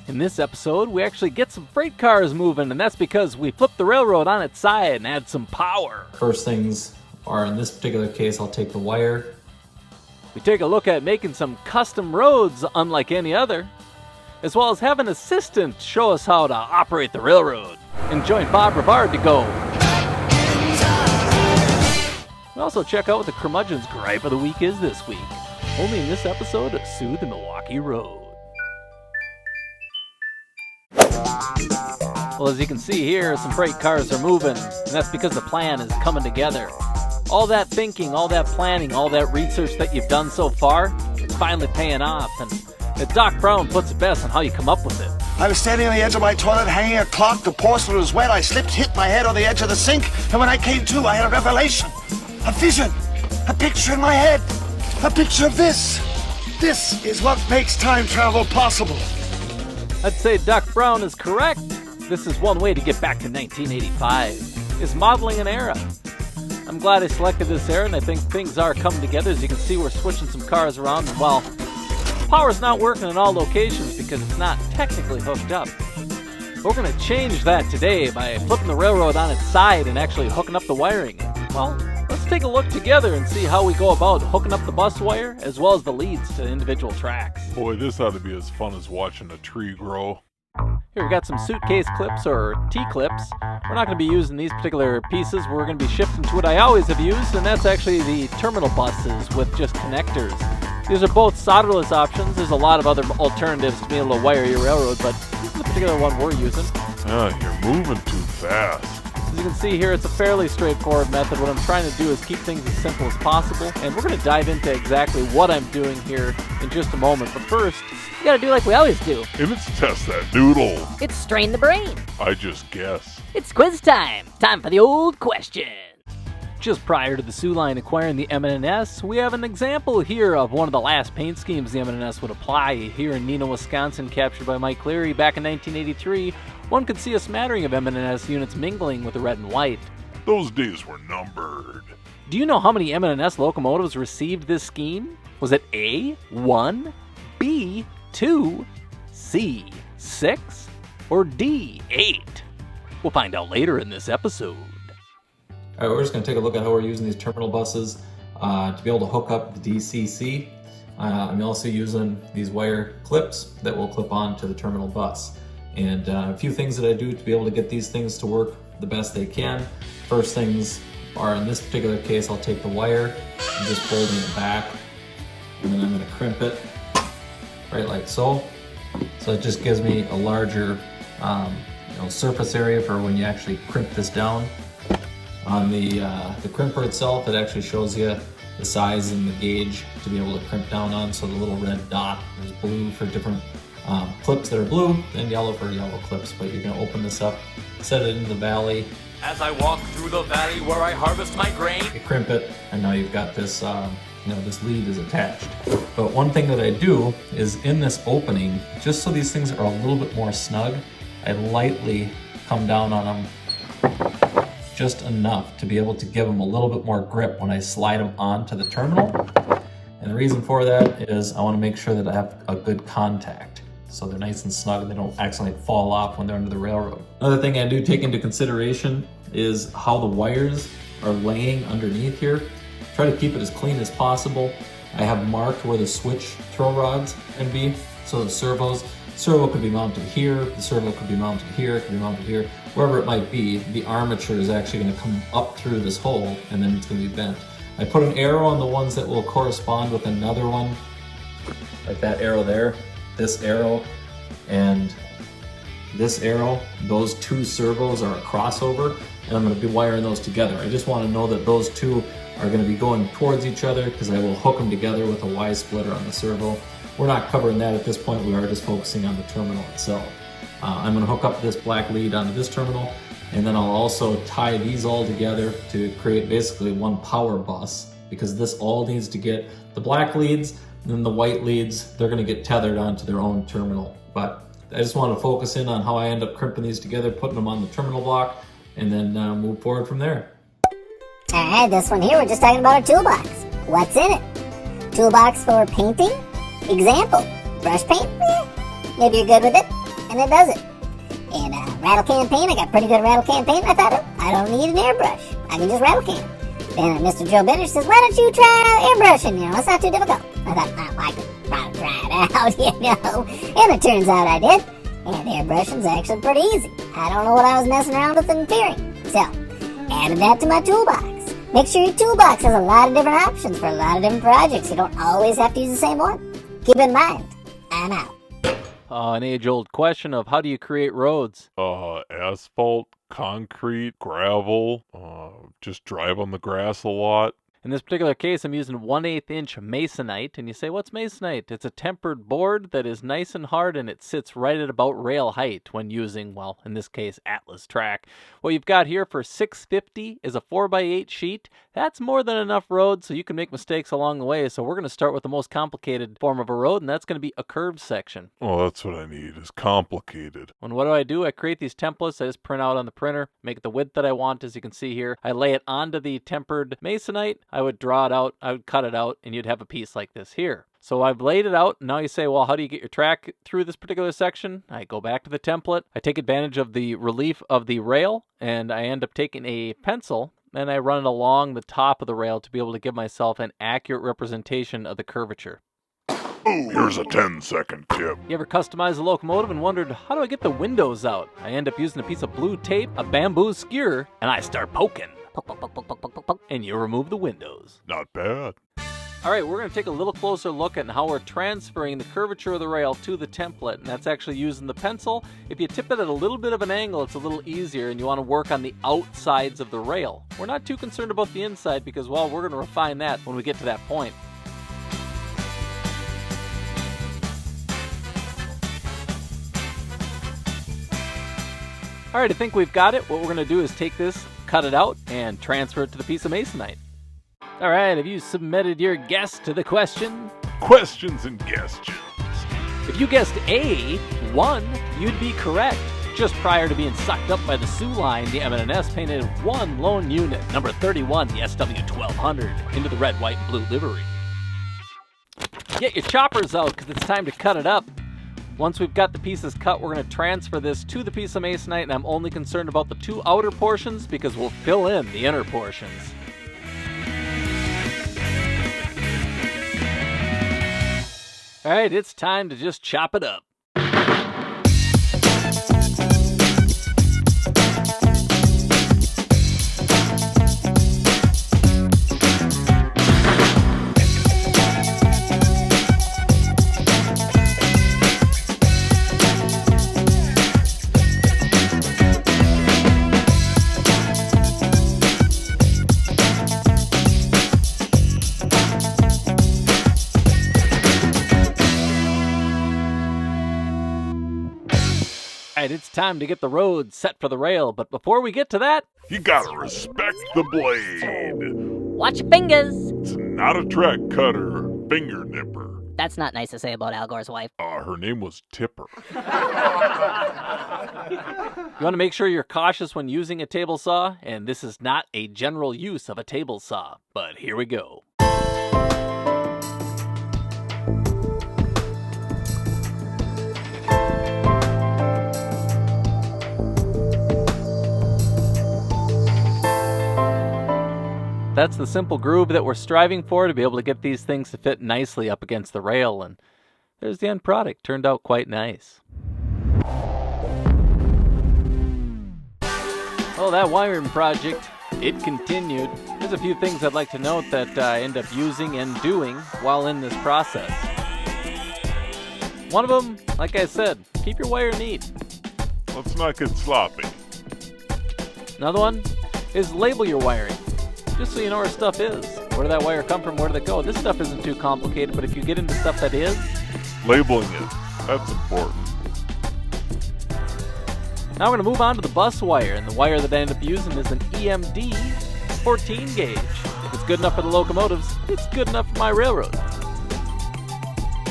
In this episode, we actually get some freight cars moving, and that's because we flip the railroad on its side and add some power. First things are, in this particular case, I'll take the wire. We take a look at making some custom roads unlike any other, as well as have an assistant show us how to operate the railroad, and join Bob Rivard to go. We also check out what the Curmudgeon's gripe of the week is this week, only in this episode of Sue the Milwaukee Road. Well, as you can see here, some freight cars are moving, and that's because the plan is coming together. All that thinking, all that planning, all that research that you've done so far, it's finally paying off, and Doc Brown puts it best on how you come up with it. I was standing on the edge of my toilet, hanging a clock. The porcelain was wet. I slipped, hit my head on the edge of the sink, and when I came to, I had a revelation, a vision, a picture in my head, a picture of this. This is what makes time travel possible. I'd say Doc Brown is correct. This is one way to get back to 1985, is modeling an era. I'm glad I selected this era, and I think things are coming together. As you can see, we're switching some cars around, and while power's not working in all locations because it's not technically hooked up, we're going to change that today by flipping the railroad on its side and actually hooking up the wiring. Well, let's take a look together and see how we go about hooking up the bus wire as well as the leads to individual tracks. Boy, this ought to be as fun as watching a tree grow. Here we got some suitcase clips or T-clips. We're not going to be using these particular pieces. We're going to be shifting to what I always have used, and that's actually the terminal buses with just connectors. These are both solderless options. There's a lot of other alternatives to being able to wire your railroad, but this is the particular one we're using. You're moving too fast. As you can see here, it's a fairly straightforward method. What I'm trying to do is keep things as simple as possible, and we're going to dive into exactly what I'm doing here in just a moment. But first, you gotta do like we always do. And it's test that noodle. It's strain the brain. I just guess. It's quiz time. Time for the old question. Just prior to the Sioux Line acquiring the M&S, we have an example here of one of the last paint schemes the M&S would apply here in Neenah, Wisconsin, captured by Mike Cleary back in 1983. One could see a smattering of M&S units mingling with the red and white. Those days were numbered. Do you know how many M&S locomotives received this scheme? Was it A, 1, B, 2, C, 6, or D, 8? We'll find out later in this episode. All right, we're just going to take a look at how we're using these terminal buses to be able to hook up the DCC. I'm also using these wire clips that will clip on to the terminal bus. And a few things that I do to be able to get these things to work the best they can. First things are, in this particular case, I'll take the wire and just folding it back, and then I'm going to crimp it right like so. So it just gives me a larger surface area for when you actually crimp this down. On the crimper itself, it actually shows you the size and the gauge to be able to crimp down on. So the little red dot, there's blue for different clips that are blue, and yellow for yellow clips. But you're going to open this up, set it into the valley. As I walk through the valley where I harvest my grain. You crimp it, and now you've got this, this lead is attached. But one thing that I do is in this opening, just so these things are a little bit more snug, I lightly come down on them just enough to be able to give them a little bit more grip when I slide them onto the terminal. And the reason for that is I want to make sure that I have a good contact, so they're nice and snug and they don't accidentally fall off when they're under the railroad. Another thing I do take into consideration is how the wires are laying underneath here. Try to keep it as clean as possible. I have marked where the switch throw rods can be, so the servo could be mounted here, the servo could be mounted here, it could be mounted here, wherever it might be. The armature is actually going to come up through this hole, and then it's going to be bent. I put an arrow on the ones that will correspond with another one, like that arrow there, this arrow, and this arrow. Those two servos are a crossover, and I'm going to be wiring those together. I just want to know that those two are going to be going towards each other because I will hook them together with a Y splitter on the servo. We're not covering that at this point, we are just focusing on the terminal itself. I'm going to hook up this black lead onto this terminal, and then I'll also tie these all together to create basically one power bus, because this all needs to get the black leads, and then the white leads, they're going to get tethered onto their own terminal. But I just want to focus in on how I end up crimping these together, putting them on the terminal block, and then move forward from there. Alright, this one here, we're just talking about our toolbox. What's in it? Toolbox for painting? Example, brush paint? Maybe you're good with it. and it does it. And rattle can paint, I got pretty good rattle can paint. I thought, I don't need an airbrush. I can just rattle can. Then Mr. Joe Bender says, why don't you try airbrushing? You know, it's not too difficult. I thought, I could probably try it out, you know. And it turns out I did. And airbrushing's actually pretty easy. I don't know what I was messing around with in theory. So, added that to my toolbox. Make sure your toolbox has a lot of different options for a lot of different projects. You don't always have to use the same one. Keep in mind, I'm out. An age-old question of how do you create roads? Asphalt, concrete, gravel, just drive on the grass a lot. In this particular case, I'm using 1/8 inch masonite, and you say, what's masonite? It's a tempered board that is nice and hard, and it sits right at about rail height when using, well, in this case, Atlas track. What you've got here for 650 is a 4x8 sheet. That's more than enough road, so you can make mistakes along the way. So we're going to start with the most complicated form of a road, and that's going to be a curved section. Oh, that's what I need, is complicated. And what do? I create these templates. I just print out on the printer, make it the width that I want, as you can see here. I lay it onto the tempered masonite. I would draw it out, I would cut it out, and you'd have a piece like this here. So I've laid it out. Now you say, well, how do you get your track through this particular section? I go back to the template. I take advantage of the relief of the rail, and I end up taking a pencil, and I run it along the top of the rail to be able to give myself an accurate representation of the curvature. Here's a 10-second tip. You ever customize a locomotive and wondered, how do I get the windows out? I end up using a piece of blue tape, a bamboo skewer, and I start poking. Poke, poke, poke, poke, poke, poke, poke, and you remove the windows. Not bad. All right, we're going to take a little closer look at how we're transferring the curvature of the rail to the template, and that's actually using the pencil. If you tip it at a little bit of an angle, it's a little easier, and you want to work on the outsides of the rail. We're not too concerned about the inside because, well, we're going to refine that when we get to that point. All right, I think we've got it. What we're going to do is take this, cut it out, and transfer it to the piece of masonite. All right, have you submitted your guess to the question? Questions and questions. If you guessed A1, you'd be correct. Just prior to being sucked up by the Sioux line, the M&S painted one lone unit, number 31, the SW1200, into the red, white, and blue livery. Get your choppers out, because it's time to cut it up. Once we've got the pieces cut, we're going to transfer this to the piece of masonite, and I'm only concerned about the two outer portions because we'll fill in the inner portions. All right, it's time to just chop it up. It's time to get the road set for the rail, but before we get to that, you gotta respect the blade. Watch your fingers. It's not a track cutter, finger nipper. That's not nice to say about Al Gore's wife. Her name was Tipper. You want to make sure you're cautious when using a table saw, and this is not a general use of a table saw, but here we go. That's the simple groove that we're striving for, to be able to get these things to fit nicely up against the rail, and there's the end product. Turned out quite nice. Well, that wiring project, it continued. There's a few things I'd like to note that I end up using and doing while in this process. One of them, like I said, keep your wire neat. Let's not get sloppy. Another one is label your wiring. Just so you know where stuff is. Where did that wire come from? Where did it go? This stuff isn't too complicated, but if you get into stuff that is... Labeling it. That's important. Now we're going to move on to the bus wire, and the wire that I end up using is an EMD 14 gauge. If it's good enough for the locomotives, it's good enough for my railroad.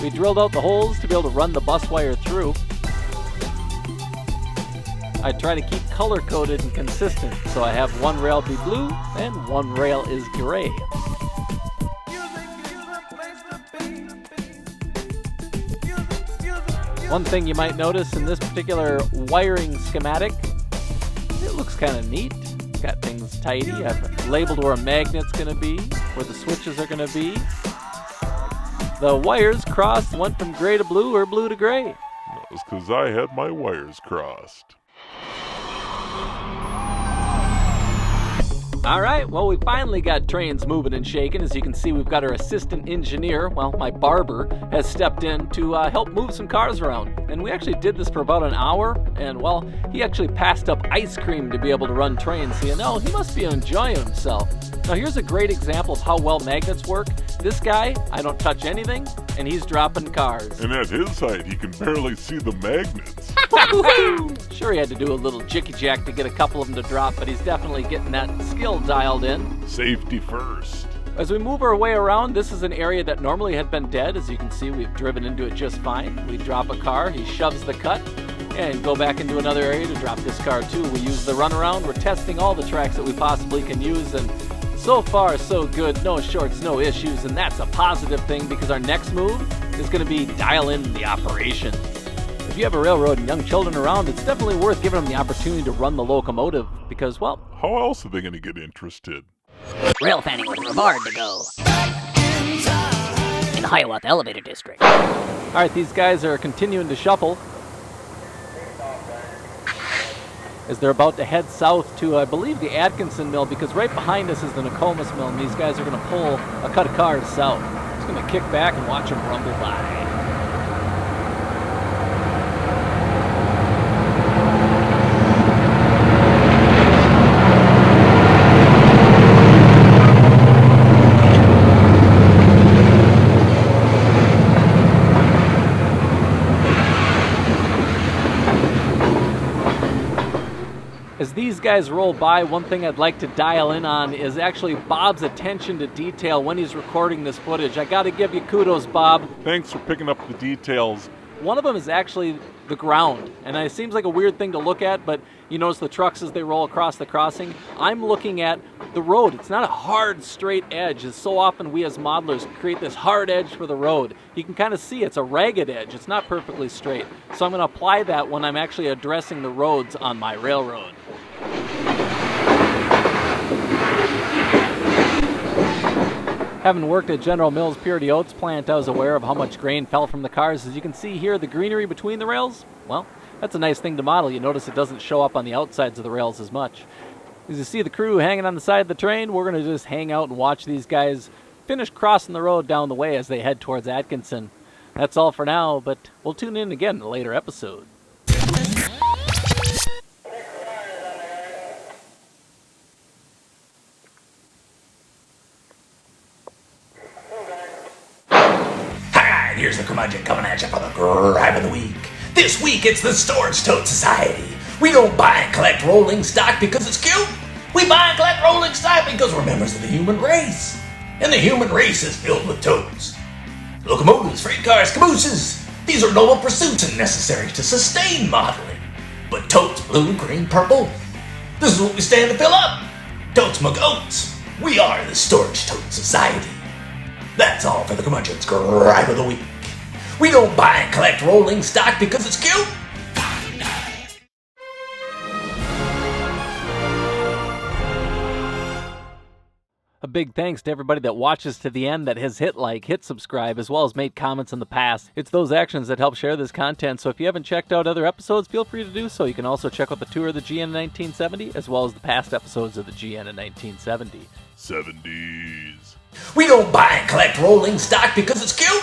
We drilled out the holes to be able to run the bus wire through. I try to keep color-coded and consistent, so I have one rail be blue and one rail is gray. One thing you might notice in this particular wiring schematic, it looks kind of neat. Got things tidy. I've labeled where a magnet's going to be, where the switches are going to be. The wires crossed, went from gray to blue or blue to gray. That's because I had my wires crossed. Alright, well, we finally got trains moving and shaking. As you can see, we've got our assistant engineer, well, my barber, has stepped in to help move some cars around. And we actually did this for about an hour, and, well, he actually passed up ice cream to be able to run trains, so you know, he must be enjoying himself. Now, here's a great example of how well magnets work. This guy, I don't touch anything, and he's dropping cars. And at his height, he can barely see the magnets. Sure, he had to do a little jicky jack to get a couple of them to drop, but he's definitely getting that skill dialed in. Safety first. As we move our way around, this is an area that normally had been dead. As you can see, we've driven into it just fine. We drop a car, he shoves the cut, and go back into another area to drop this car too. We use the runaround. We're testing all the tracks that we possibly can use, and so far so good. No shorts, no issues, and that's a positive thing because our next move is going to be dial in the operations. If you have a railroad and young children around, it's definitely worth giving them the opportunity to run the locomotive because, well, How else are they going to get interested? Rail fanning with Rivard to go. In the Hiawatha Elevator District. all right, these guys are continuing to shuffle as they're about to head south to, I believe, the Atkinson mill, because right behind us is the Nokomis mill, and these guys are going to pull a cut of cars south. Just going to kick back and watch them rumble by. As these guys roll by, one thing I'd like to dial in on is actually Bob's attention to detail when he's recording this footage. I got to give you kudos, Bob. Thanks for picking up the details. One of them is actually the ground, and it seems like a weird thing to look at, but you notice the trucks as they roll across the crossing. I'm looking at the road. It's not a hard, straight edge. As so often we as modelers create this hard edge for the road. You can kind of see it's a ragged edge. It's not perfectly straight. So I'm going to apply that when I'm actually addressing the roads on my railroad. Having worked at General Mills' Purity Oats plant, I was aware of how much grain fell from the cars. As you can see here, the greenery between the rails, well, that's a nice thing to model. You notice it doesn't show up on the outsides of the rails as much. As you see the crew hanging on the side of the train, we're going to just hang out and watch these guys finish crossing the road down the way as they head towards Atkinson. That's all for now, but we'll tune in again in a later episode. Hi, here's the Curmudgeon coming at you for the gripe of the week. This week it's the Storage Tote Society. We don't buy and collect rolling stock because it's cute. We buy and collect rolling stock because we're members of the human race. And the human race is filled with totes. Locomotives, freight cars, cabooses. These are noble pursuits and necessary to sustain modeling. But totes, blue, green, purple. This is what we stand to fill up. Totes my goats. We are the Storage Tote Society. That's all for the Curmudgeon's gripe of the week. We don't buy and collect rolling stock because it's cute. A big thanks to everybody that watches to the end, that has hit like, hit subscribe, as well as made comments in the past. It's those actions that help share this content, so if you haven't checked out other episodes, feel free to do so. You can also check out the tour of the GN in 1970, as well as the past episodes of the GN in 1970. 70s. We don't buy and collect rolling stock because it's cute.